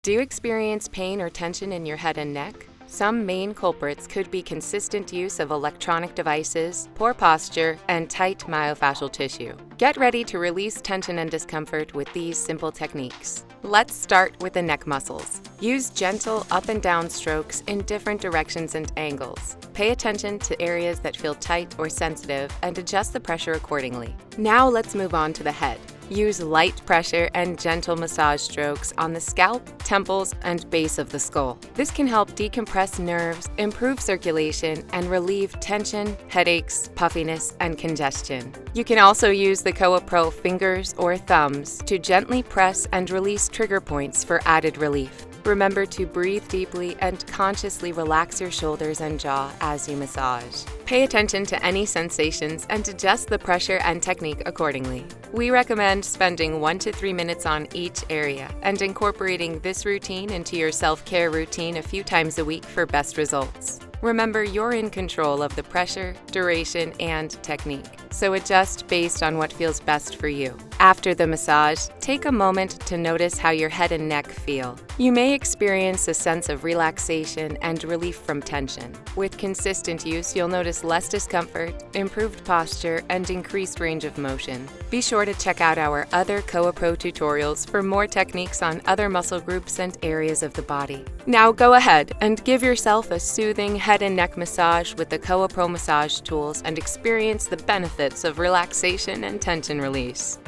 Do you experience pain or tension in your head and neck? Some main culprits could be consistent use of electronic devices, poor posture, and tight myofascial tissue. Get ready to release tension and discomfort with these simple techniques. Let's start with the neck muscles. Use gentle up and down strokes in different directions and angles. Pay attention to areas that feel tight or sensitive and adjust the pressure accordingly. Now let's move on to the head. Use light pressure and gentle massage strokes on the scalp, temples, and base of the skull. This can help decompress nerves, improve circulation, and relieve tension, headaches, puffiness, and congestion. You can also use the KOAPRO fingers or thumbs to gently press and release trigger points for added relief. Remember to breathe deeply and consciously relax your shoulders and jaw as you massage. Pay attention to any sensations and adjust the pressure and technique accordingly. We recommend spending 1 to 3 minutes on each area and incorporating this routine into your self-care routine a few times a week for best results. Remember, you're in control of the pressure, duration, and technique, so adjust based on what feels best for you. After the massage, take a moment to notice how your head and neck feel. You may experience a sense of relaxation and relief from tension. With consistent use, you'll notice less discomfort, improved posture, and increased range of motion. Be sure to check out our other KOAPRO tutorials for more techniques on other muscle groups and areas of the body. Now go ahead and give yourself a soothing head and neck massage with the KOAPRO Massage Tools and experience the benefits of relaxation and tension release.